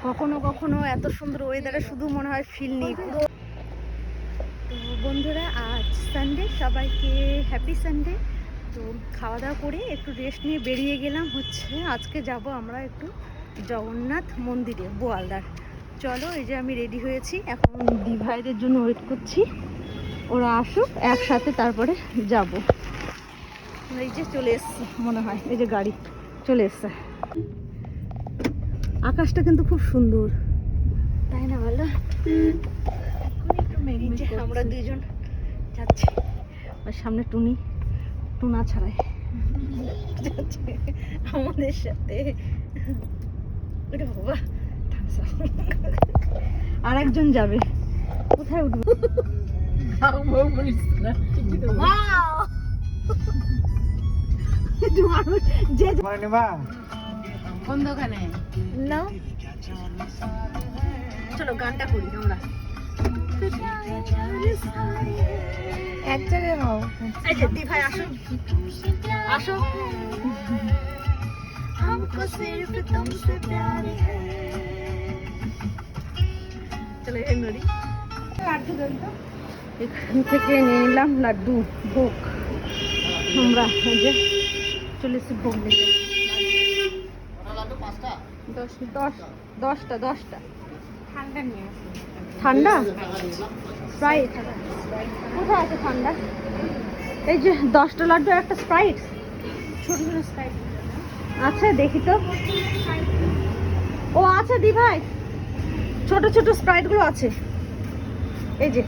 কখনো কখনো এত সুন্দর ওয়েদারে শুধু মনে হয় ফিল নেই পুরো। তো বন্ধুরা, আজ সানডে, সবাইকে হ্যাপি সানডে। তো খাওয়া দাওয়া করে একটু রেস্ট নিয়ে বেরিয়ে গেলাম আজকে যাব আমরা একটু জগন্নাথ মন্দিরে বোয়ালদার। চলো, এই যে আমি রেডি হয়েছি, এখন দিভাইদের জন্য ওয়েট করছি, ওরা আসুক একসাথে তারপরে যাব। এই যে চলে এসছে মনে হয়, এই যে গাড়ি চলে এসছে। আকাশটা কিন্তু খুব সুন্দর, তাই না বলো? আমরা দুইজন যাচ্ছি, আর সামনে টুনা ছাড়াই যাচ্ছে আমাদের সাথে। বাবা, আর একজন যাবে, কোথায় উঠবো? চলো গানটা করি আমরা এক জায়গায়। এই যে দিভাই আসো আসো। চলো এখান থেকে নিয়ে নিলাম লাড্ডু ভোগ। আমরা এই যে চলে এসেছি ভোগ নিতে। 10টা ঠান্ডা নিয়ে আসি। ঠান্ডা স্প্রাইট কোথায় আছে? ঠান্ডা এই যে 10টা লাড্ডু আর একটা স্প্রাইট, ছোট ছোট স্প্রাইট আছে, দেখি তো। ও আছে দি ভাই, ছোট ছোট স্প্রাইট গুলো আছে। এই যে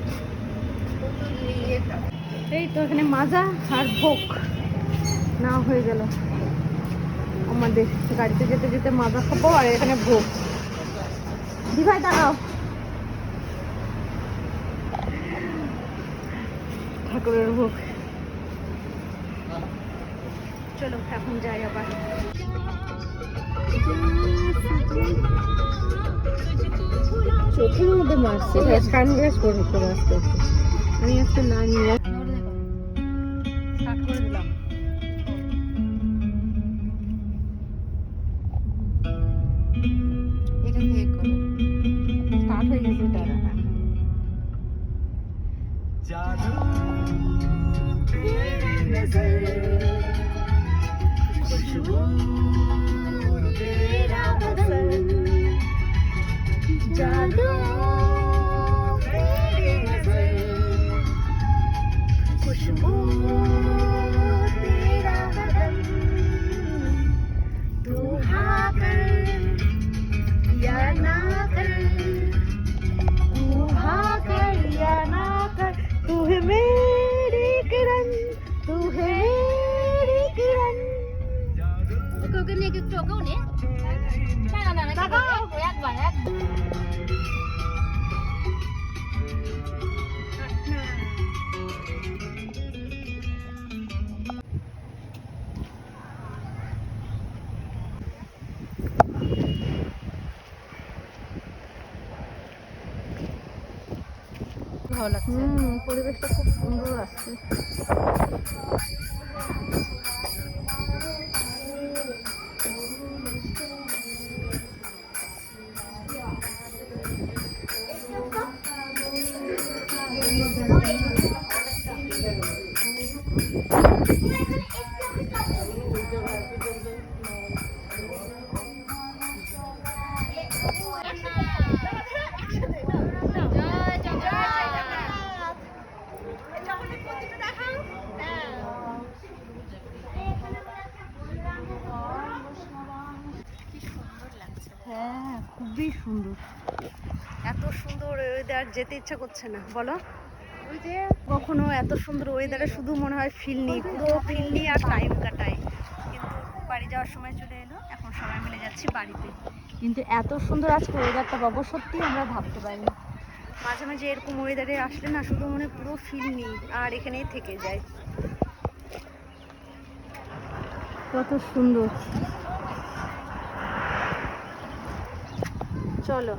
এই তো এখানে মাজা আর ভোগ না হয়ে গেল আমাদের। গাড়িতে যেতে যেতে মাজা খাবো আর এখানে ভোগ। দি ভাই দাঁড়াও, ঠাকুরের ভোগ। চলো এখন যাই আবার। চোখের মধ্যে মারছে, সানগ্লাস পরে আসতে আমি একটা না নিয়ে স্টার্ট করে দিলাম। এটা দিয়ে স্টার্ট হয়ে গেছে। जादू तेरी नजर, खुशबू तेरा बदन, तू हाँ कर या ना कर, तू हाँ कर या ना कर, तू है मेरी किरण, तू है मेरी किरण। ওকে নিয়ে একটু ওকেও নে। না একবার ভালো লাগছে। পরিবেশটা খুব সুন্দর আসছে। হ্যাঁ, খুবই সুন্দর, এত সুন্দর ওয়েদার যেতে ইচ্ছা করছে না বলো? ওই যে কখনো এত সুন্দর ওয়েদারে শুধু মনে হয় ফিল নেই, পুরো ফিল নিয়ে আর টাইম কাটাই। কিন্তু বাড়ি যাওয়ার সময় চলে এলো, এখন সবাই মিলে যাচ্ছি বাড়িতে। কিন্তু এত সুন্দর আজকে ওয়েদারটা পাবো সত্যি আমরা ভাবতে পারিনি। মাঝে মাঝে এরকম ওয়েদারে আসলে না শুধু মনে পুরো ফিল নেই আর এখানেই থেকে যায়। কত সুন্দর। চলো।